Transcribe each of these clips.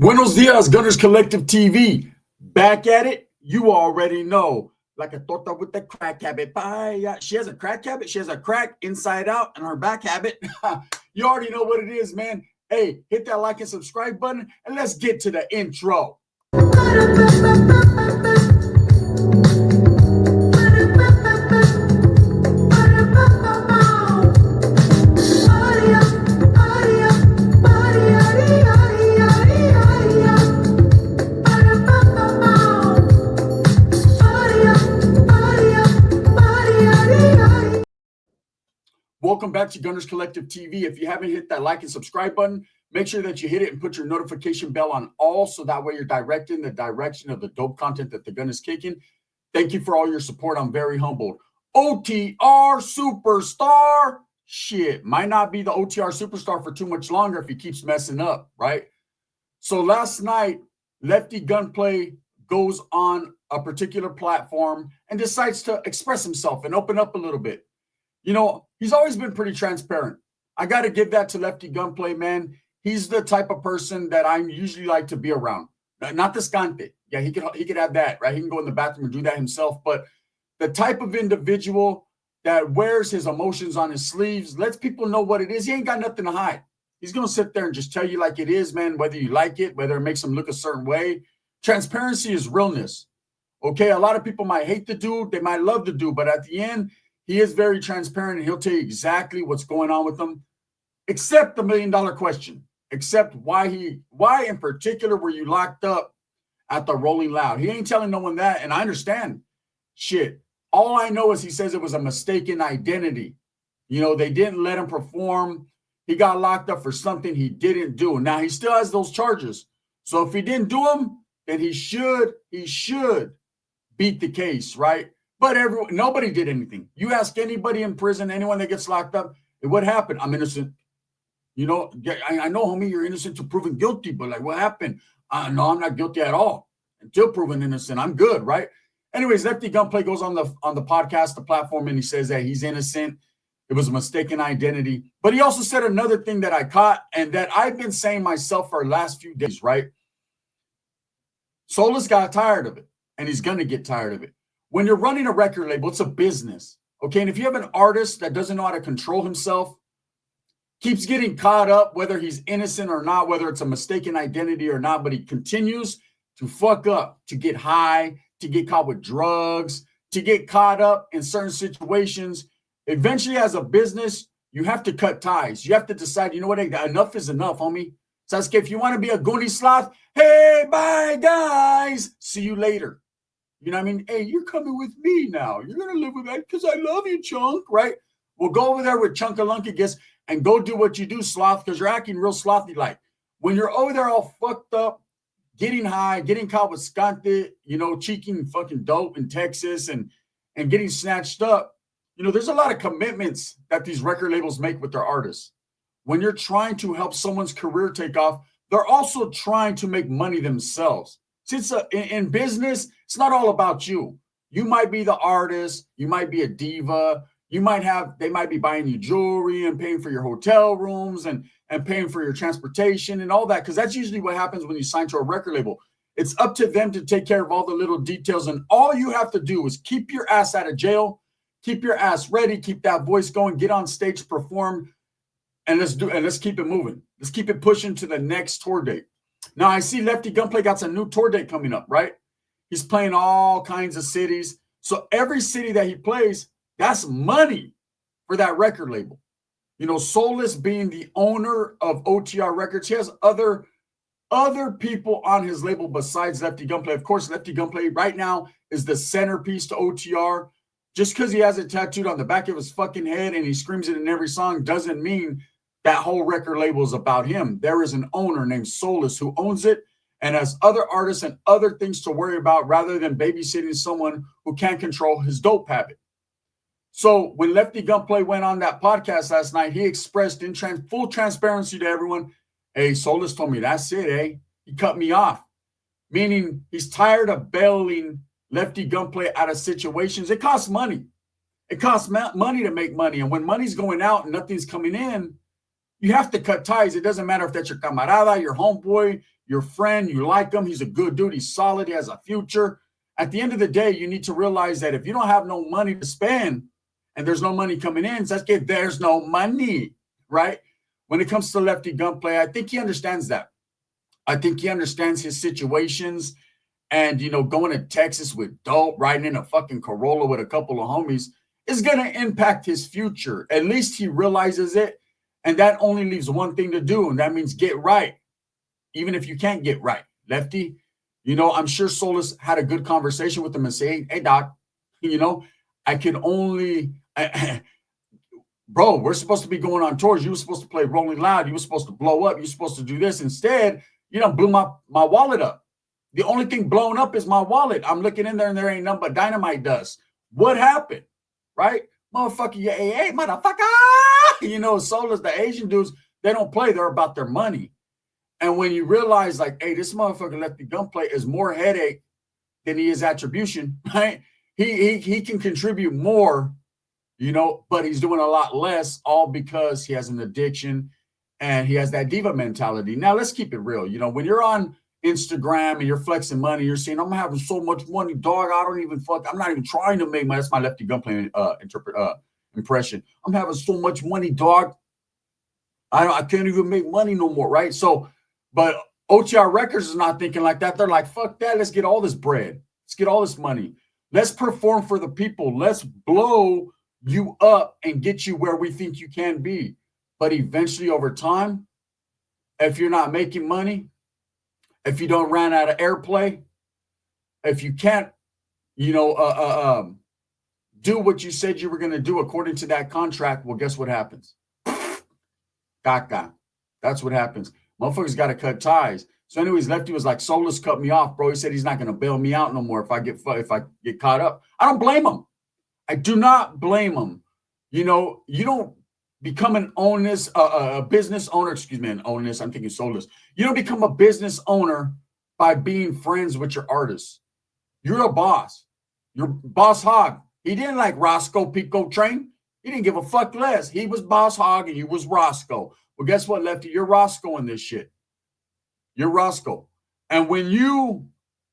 Buenos dias, Gunners Collective TV. Back at it, you already know. Like a torta with the crack habit. Bye. She has a crack habit. She has a crack inside out and her back habit. You already know what it is, man. Hey, hit that like and subscribe button and let's get to the intro. Welcome back to Gunners Collective TV. If you haven't hit that like and subscribe button, make sure that you hit it and put your notification bell on all so that way you're directed in the direction of the dope content that the gun is kicking. Thank you for all your support. I'm very humbled. OTR Superstar. Shit, might not be the OTR Superstar for too much longer if he keeps messing up, right? So last night, Lefty Gunplay goes on a particular platform and decides to express himself and open up a little bit. You know, he's always been pretty transparent. I got to give that to Lefty Gunplay, man. He's the type of person that I usually like to be around. Not the scante. Yeah, he could have that, right? He can go in the bathroom and do that himself. But the type of individual that wears his emotions on his sleeves, lets people know what it is. He ain't got nothing to hide. He's going to sit there and just tell you like it is, man, whether you like it, whether it makes him look a certain way. Transparency is realness. Okay, a lot of people might hate the dude. They might love the dude. But at the end, he is very transparent and he'll tell you exactly what's going on with them, except the $1 million question, except why in particular were you locked up at the Rolling Loud? He ain't telling no one that, and I understand. Shit. All I know is he says it was a mistaken identity. You know, they didn't let him perform. He got locked up for something he didn't do. Now, he still has those charges. So if he didn't do them, then he should beat the case, right? But nobody did anything. You ask anybody in prison, anyone that gets locked up, what happened? I'm innocent. You know, I know, homie, you're innocent to proven guilty, but like, what happened? No, I'm not guilty at all. Until proven innocent, I'm good, right? Anyways, Lefty Gunplay goes on the podcast, the platform, and he says that he's innocent. It was a mistaken identity. But he also said another thing that I caught and that I've been saying myself for the last few days, right? Solus got tired of it, and he's going to get tired of it. When you're running a record label, it's a business, okay? And if you have an artist that doesn't know how to control himself, keeps getting caught up, whether he's innocent or not, whether it's a mistaken identity or not, but he continues to fuck up, to get high, to get caught with drugs, to get caught up in certain situations. Eventually, as a business, you have to cut ties. You have to decide, you know what, enough is enough, homie. Sasuke, if you want to be a Goonie sloth, hey, bye, guys. See you later. You know what I mean? Hey, you're coming with me now. You're going to live with that because I love you, Chunk, right? We'll go over there with Chunkalunkagus and go do what you do, sloth, because you're acting real slothy-like. When you're over there all fucked up, getting high, getting caught with scante, you know, cheeking fucking dope in Texas and getting snatched up, you know, there's a lot of commitments that these record labels make with their artists. When you're trying to help someone's career take off, they're also trying to make money themselves. Since in business, it's not all about you. You might be the artist. You might be a diva. They might be buying you jewelry and paying for your hotel rooms and paying for your transportation and all that, because that's usually what happens when you sign to a record label. It's up to them to take care of all the little details, and all you have to do is keep your ass out of jail, keep your ass ready, keep that voice going, get on stage, perform, and let's keep it moving. Let's keep it pushing to the next tour date. Now, I see Lefty Gunplay got some new tour date coming up, right? He's playing all kinds of cities. So every city that he plays, that's money for that record label. You know, Solus being the owner of OTR Records, he has other people on his label besides Lefty Gunplay. Of course, Lefty Gunplay right now is the centerpiece to OTR. Just because he has it tattooed on the back of his fucking head and he screams it in every song doesn't mean that whole record label is about him. There is an owner named Solus who owns it and has other artists and other things to worry about rather than babysitting someone who can't control his dope habit. So when Lefty Gunplay went on that podcast last night, he expressed in full transparency to everyone, hey, Solus told me that's it, eh? He cut me off. Meaning he's tired of bailing Lefty Gunplay out of situations. It costs money. It costs money to make money. And when money's going out and nothing's coming in, you have to cut ties. It doesn't matter if that's your camarada, your homeboy, your friend, you like him, he's a good dude, he's solid, he has a future. At the end of the day, you need to realize that if you don't have no money to spend and there's no money coming in, that's okay, there's no money, right? When it comes to Lefty Gunplay, I think he understands that. I think he understands his situations. And, going to Texas with dope, riding in a fucking Corolla with a couple of homies is going to impact his future. At least he realizes it. And that only leaves one thing to do, and that means get right, even if you can't get right. Lefty, I'm sure Solis had a good conversation with him and say, hey, Doc, I can only, bro, we're supposed to be going on tours. You were supposed to play Rolling Loud. You were supposed to blow up. You're supposed to do this. Instead, blew my wallet up. The only thing blown up is my wallet. I'm looking in there and there ain't nothing but dynamite dust. What happened? Right? Motherfucker, you AA, motherfucker. Solis, the Asian dudes, they don't play. They're about their money. And when you realize, like, hey, this motherfucker Lefty Gunplay is more headache than he is attribution, right? He can contribute more, but he's doing a lot less, all because he has an addiction and he has that diva mentality. Now, let's keep it real. When you're on Instagram and you're flexing money, you're saying, I'm having so much money, dog, I'm not even trying to make money. That's my Lefty Gunplay impression. I'm having so much money, dog. I can't even make money no more, right? So, but OTR Records is not thinking like that. They're like, fuck that. Let's get all this bread. Let's get all this money. Let's perform for the people. Let's blow you up and get you where we think you can be. But eventually, over time, if you're not making money, if you don't run out of airplay, if you can't, do what you said you were going to do according to that contract, well, guess what happens? Caca. That's what happens. Motherfuckers got to cut ties. So anyways, Lefty was like, Solis cut me off, bro. He said he's not going to bail me out no more if I get caught up. I don't blame him. I do not blame him. You don't become an onus, a business owner. Excuse me, an onus. I'm thinking Solis. You don't become a business owner by being friends with your artists. You're a boss. You're Boss Hog. He didn't like Roscoe Pico Train. He didn't give a fuck less. He was Boss Hog and you was Roscoe. Well, guess what, Lefty? You're Roscoe in this shit. You're Roscoe. And when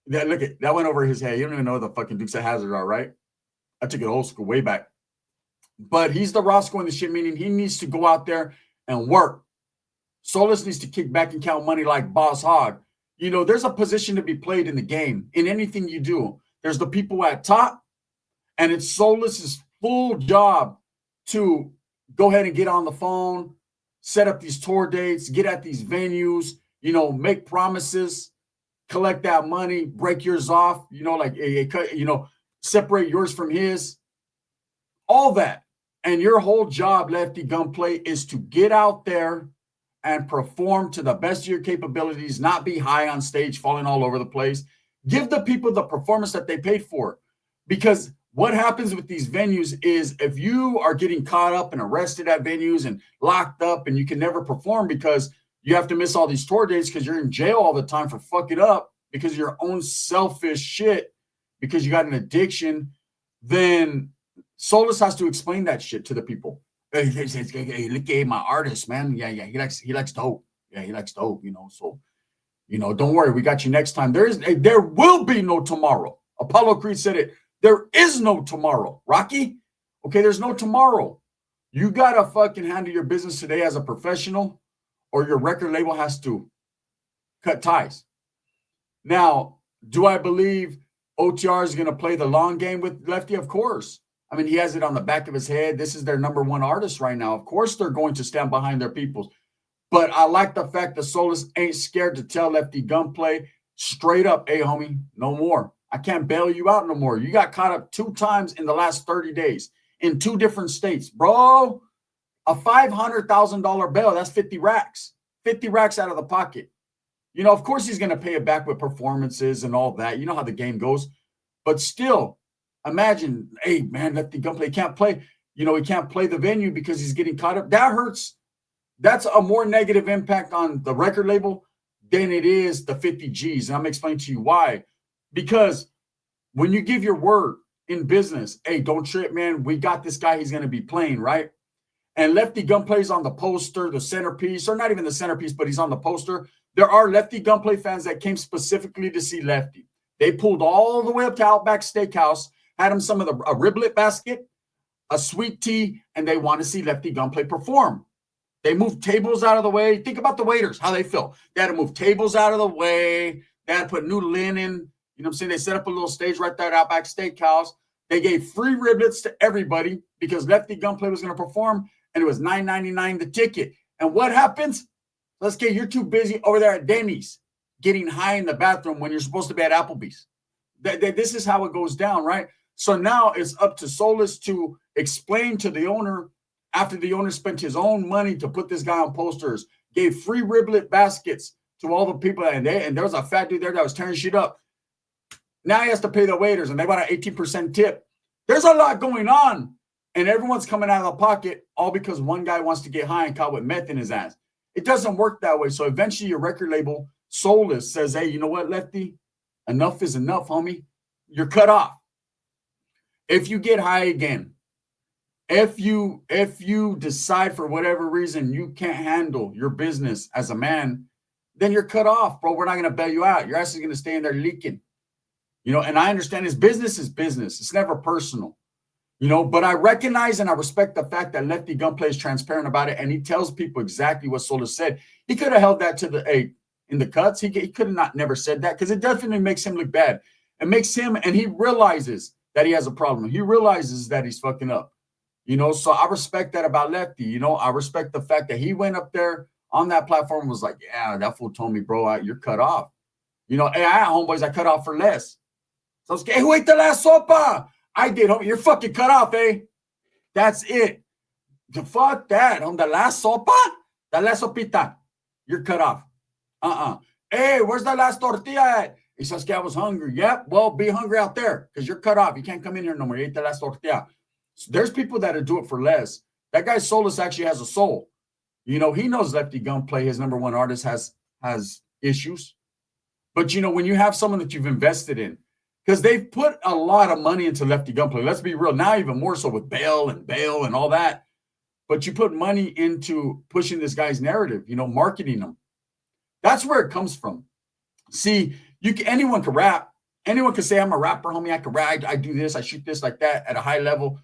look at that went over his head. You don't even know the fucking Dukes of Hazzard are, right? I took it old school way back. But he's the Roscoe in the shit, meaning he needs to go out there and work. Solis needs to kick back and count money like Boss Hog. There's a position to be played in the game, in anything you do. There's the people at top, and it's Solis's full job to go ahead and get on the phone, set up these tour dates, get at these venues, make promises, collect that money, break yours off, separate yours from his, all that. And your whole job, Lefty Gunplay, is to get out there and perform to the best of your capabilities, not be high on stage, falling all over the place. Give the people the performance that they paid for. Because what happens with these venues is if you are getting caught up and arrested at venues and locked up and you can never perform because you have to miss all these tour dates because you're in jail all the time for fucking up because of your own selfish shit, because you got an addiction, then Solis has to explain that shit to the people. Hey, look at my artist, man. Yeah, he likes dope. Yeah, he likes dope, So, don't worry, we got you next time. There will be no tomorrow. Apollo Creed said it. There is no tomorrow, Rocky. Okay, there's no tomorrow. You gotta fucking handle your business today as a professional, or your record label has to cut ties. Now, do I believe OTR is gonna play the long game with Lefty? Of course. I mean, he has it on the back of his head. This is their number one artist right now. Of course, they're going to stand behind their peoples. But I like the fact that Solis ain't scared to tell Lefty Gunplay straight up, hey, homie, no more. I can't bail you out no more. You got caught up 2 times in the last 30 days in 2 different states. Bro, a $500,000 bail, that's 50 racks. 50 racks out of the pocket. Of course he's going to pay it back with performances and all that. You know how the game goes. But still, imagine, hey, man, Lefty Gunplay can't play. He can't play the venue because he's getting caught up. That hurts. That's a more negative impact on the record label than it is the 50 G's. And I'm explaining to you why. Because when you give your word in business, hey, don't trip, man. We got this guy. He's going to be playing, right? and Lefty Gunplay is on the poster, the centerpiece, or not even the centerpiece, but he's on the poster. There are Lefty Gunplay fans that came specifically to see Lefty. They pulled all the way up to Outback Steakhouse, had him some of a riblet basket, a sweet tea, and they want to see Lefty Gunplay perform. They moved tables out of the way. Think about the waiters, how they feel. They had to move tables out of the way. They had to put new linen. You know what I'm saying? They set up a little stage right there at Outback Steakhouse. They gave free riblets to everybody because Lefty Gunplay was going to perform, and it was $9.99 the ticket. And what happens? Let's get, you're too busy over there at Denny's getting high in the bathroom when you're supposed to be at Applebee's. This is how it goes down, right? So now it's up to Solis to explain to the owner, after the owner spent his own money to put this guy on posters, gave free riblet baskets to all the people, and there was a fat dude there that was tearing shit up. Now he has to pay the waiters, and they want an 18% tip. There's a lot going on, and everyone's coming out of the pocket, all because one guy wants to get high and caught with meth in his ass. It doesn't work that way. So eventually your record label, Solis, says, hey, you know what, Lefty? Enough is enough, homie. You're cut off. If you get high again, if you decide for whatever reason you can't handle your business as a man, then you're cut off, bro. We're not going to bail you out. Your ass is going to stay in there leaking. You know, and I understand his business is business. It's never personal. You know, but I recognize and I respect the fact that Lefty Gunplay is transparent about it, and he tells people exactly what Solis said. He could have held that to the in the cuts. He could have not never said that, because it definitely makes him look bad. It makes him, and he realizes that he has a problem. He realizes that he's fucking up. You know, so I respect that about Lefty. You know, I respect the fact that he went up there on that platform and was like, yeah, that fool told me, bro, you're cut off. You know, hey, I had homeboys I cut off for less. So I was like, hey, who ate the last sopa? I did, homie. You're fucking cut off, eh? That's it. The fuck that, homie. The last sopa? The last sopita. You're cut off. Hey, where's the last tortilla at? He says, I was hungry. Yep, well, be hungry out there, because you're cut off. You can't come in here no more. You ate the last tortilla. So there's people that do it for less. That guy Solis actually has a soul. You know, he knows Lefty Gunplay, his number one artist, has issues. But, you know, when you have someone that you've invested in, because they've put a lot of money into Lefty Gunplay. Let's be real. Now even more so with bail and all that. But you put money into pushing this guy's narrative, you know, marketing him. That's where it comes from. See, anyone can rap. Anyone can say, I'm a rapper, homie. I can rap. I do this. I shoot this like that at a high level.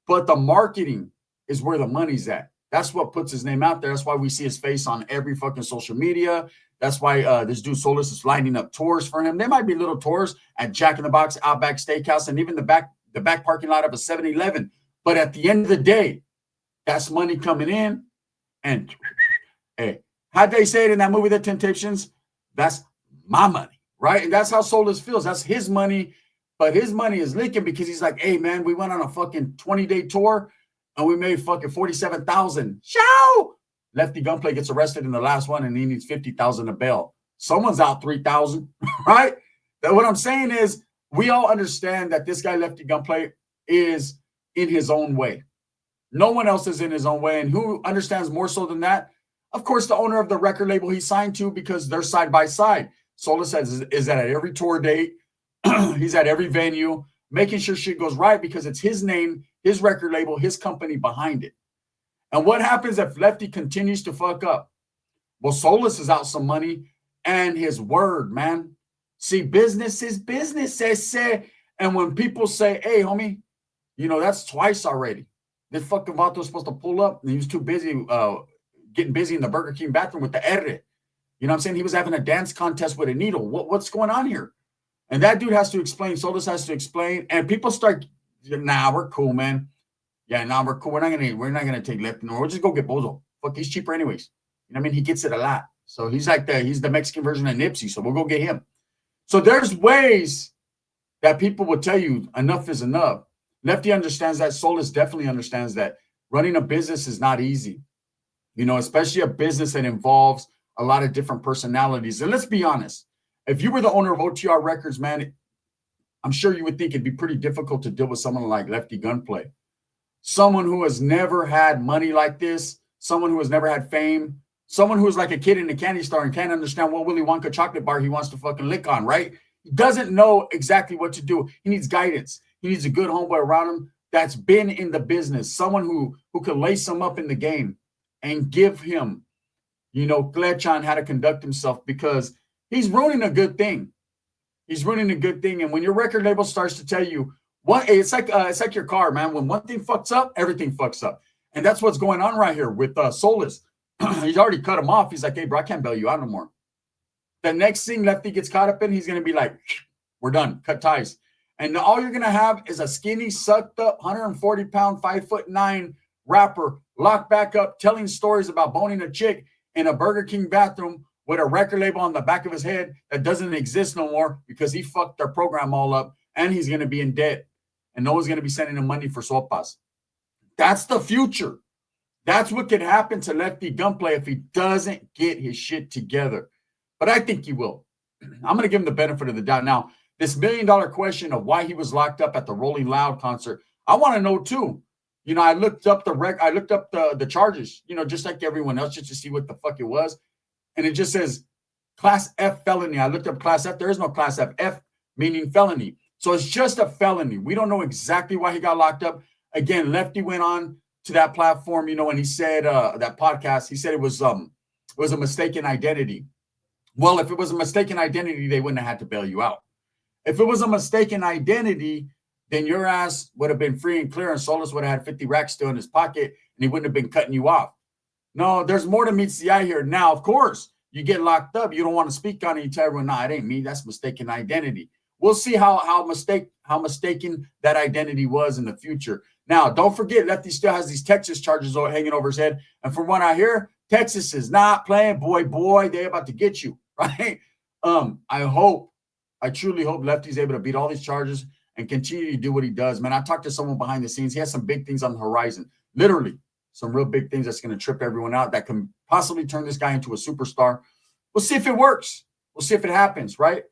But the marketing is where the money's at. That's what puts his name out there. That's why we see his face on every fucking social media. That's why this dude Solis is lining up tours for him. There might be little tours at Jack in the Box, Outback Steakhouse, and even the back parking lot of a 7-Eleven. But at the end of the day, that's money coming in. And hey, how'd they say it in that movie, The Temptations? That's my money, right? And that's how Solis feels. That's his money. But his money is leaking because he's like, hey, man, we went on a fucking 20-day tour and we made fucking $47,000. Show! Lefty Gunplay gets arrested in the last one and he needs $50,000 of bail. Someone's out $3,000, right? That what I'm saying is we all understand that this guy Lefty Gunplay is in his own way. No one else is in his own way. And who understands more so than that? Of course, the owner of the record label he signed to, because they're side by side. Solis is at every tour date. He's at every venue, making sure shit goes right because it's his name, his record label, his company behind it. And what happens if Lefty continues to fuck up? Well, Solis is out some money and his word, man. See, business is business, they say. And when people say, hey, homie, you know, that's twice already. This fucking vato was supposed to pull up and he was too busy getting busy in the Burger King bathroom with the R. You know what I'm saying? He was having a dance contest with a needle. What's going on here? And that dude has to explain. Solis has to explain. And people start, nah, we're cool, man. Yeah, nah, we're cool. We're not gonna take Lefty. No, we'll just go get Bozo. Fuck, he's cheaper anyways. You know what I mean? He gets it a lot. So he's like he's the Mexican version of Nipsey. So we'll go get him. So there's ways that people will tell you enough is enough. Lefty understands that. Solis definitely understands that. Running a business is not easy. You know, especially a business that involves a lot of different personalities. And let's be honest. If you were the owner of OTR Records, man, I'm sure you would think it'd be pretty difficult to deal with someone like Lefty Gunplay. Someone who has never had money like this, someone who has never had fame, someone who is like a kid in a candy store and can't understand what Willy Wonka chocolate bar he wants to fucking lick on, right? He doesn't know exactly what to do. He needs guidance. He needs a good homeboy around him that's been in the business, someone who could lace him up in the game and give him, glitch on how to conduct himself, because he's ruining a good thing. He's ruining a good thing. And when your record label starts to tell you it's like your car, man. When one thing fucks up, everything fucks up. And that's what's going on right here with Solis. He's already cut him off. He's like, hey, bro, I can't bail you out no more. The next thing Lefty gets caught up in, he's going to be like, we're done, cut ties. And all you're going to have is a skinny, sucked up, 140-pound, 5'9" rapper locked back up, telling stories about boning a chick in a Burger King bathroom with a record label on the back of his head that doesn't exist no more because he fucked their program all up, and he's going to be in debt. And no one's going to be sending him money for sopas. That's the future. That's what could happen to Lefty Gunplay if he doesn't get his shit together. But I think he will. I'm going to give him the benefit of the doubt. Now, this $1 million question of why he was locked up at the Rolling Loud concert, I want to know too. I looked up the charges, just like everyone else, just to see what the fuck it was. And it just says Class F felony. I looked up Class F. There is no Class F. F meaning felony. So it's just a felony. We don't know exactly why he got locked up. Again, Lefty went on to that platform, and he said that podcast, he said it was a mistaken identity. Well, if it was a mistaken identity, they wouldn't have had to bail you out. If it was a mistaken identity, then your ass would have been free and clear, and Solis would have had 50 racks still in his pocket, and he wouldn't have been cutting you off. No, there's more to meets the eye here. Now, of course, you get locked up. You don't want to speak on it. You tell everyone, it ain't me. That's mistaken identity. We'll see how mistaken that identity was in the future. Now, don't forget, Lefty still has these Texas charges hanging over his head. And from what I hear, Texas is not playing. Boy, they're about to get you, right? I truly hope Lefty's able to beat all these charges and continue to do what he does. Man, I talked to someone behind the scenes. He has some big things on the horizon. Literally, some real big things that's going to trip everyone out that can possibly turn this guy into a superstar. We'll see if it works. We'll see if it happens, right?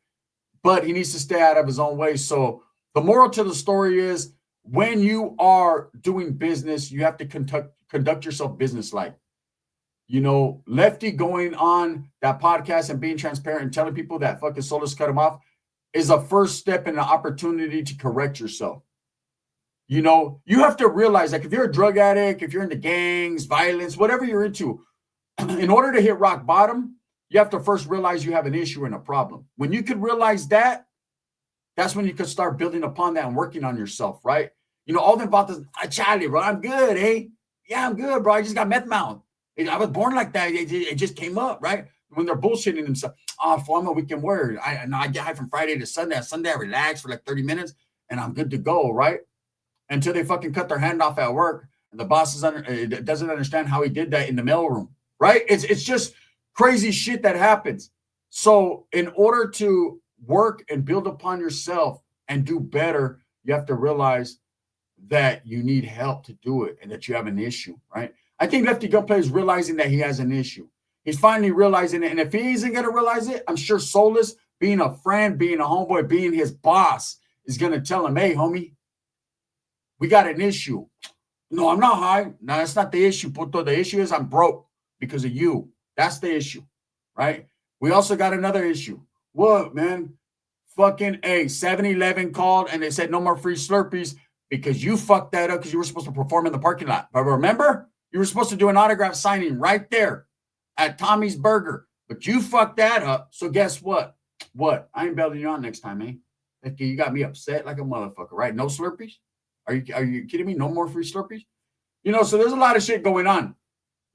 But he needs to stay out of his own way. So the moral to the story is, when you are doing business, you have to conduct yourself business-like. Lefty going on that podcast and being transparent and telling people that fucking Solis cut him off is a first step in the opportunity to correct yourself. You have to realize, like, if you're a drug addict, if you're into gangs, violence, whatever you're into, in order to hit rock bottom, you have to first realize you have an issue and a problem. When you can realize that, that's when you can start building upon that and working on yourself, right? All them about this, Charlie, bro, I'm good, eh? Yeah, I'm good, bro. I just got meth mouth. I was born like that. It just came up, right? When they're bullshitting themselves. Oh, I'm a weekend warrior. I get high from Friday to Sunday. On Sunday, I relax for like 30 minutes, and I'm good to go, right? Until they fucking cut their hand off at work, and the boss doesn't understand how he did that in the mailroom, right? It's just crazy shit that happens. So in order to work and build upon yourself and do better, you have to realize that you need help to do it and that you have an issue, right? I think Lefty Gunplay is realizing that he has an issue. He's finally realizing it. And if he isn't going to realize it, I'm sure Solis, being a friend, being a homeboy, being his boss, is going to tell him, hey, homie, we got an issue. No, I'm not high. No, that's not the issue, puto. The issue is I'm broke because of you. That's the issue, right? We also got another issue. What, man? Fucking 7-Eleven called and they said no more free Slurpees because you fucked that up because you were supposed to perform in the parking lot. But remember, you were supposed to do an autograph signing right there at Tommy's Burger. But you fucked that up. So guess what? What? I ain't bailing you out next time, eh? Like, you got me upset like a motherfucker, right? No Slurpees? Are you kidding me? No more free Slurpees? So there's a lot of shit going on.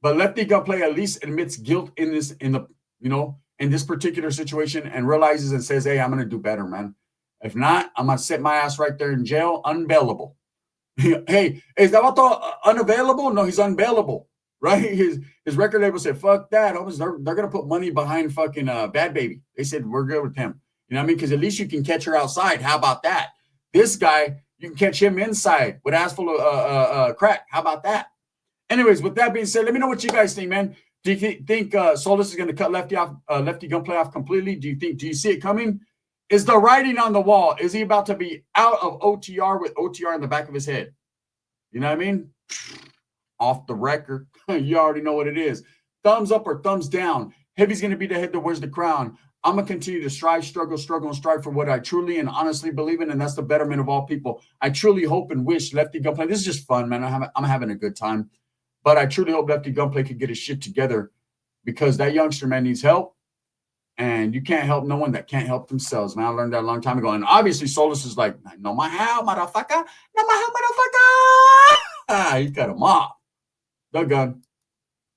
But Lefty Gunplay at least admits guilt in this particular situation and realizes and says, hey, I'm going to do better, man. If not, I'm going to sit my ass right there in jail, unbailable. Hey, is that unavailable? No, he's unbailable, right? His record label said, fuck that. They're going to put money behind fucking Bad Baby. They said, we're good with him. You know what I mean? Because at least you can catch her outside. How about that? This guy, you can catch him inside with ass full of crack. How about that? Anyways, with that being said, let me know what you guys think, man. Do you think Solis is going to cut Lefty Gunplay off completely? Do you see it coming? Is the writing on the wall? Is he about to be out of OTR with OTR in the back of his head? You know what I mean? Off the record. You already know what it is. Thumbs up or thumbs down. Heavy's going to be the head that wears the crown. I'm going to continue to strive, struggle, and strive for what I truly and honestly believe in, and that's the betterment of all people. I truly hope and wish Lefty Gunplay, this is just fun, man. I'm having a good time. But I truly hope Lefty Gunplay could get his shit together, because that youngster, man, needs help. And you can't help no one that can't help themselves, man. I learned that a long time ago. And obviously, Solus is like, no my how, motherfucker. No my how, motherfucker. He's got him off. The gun.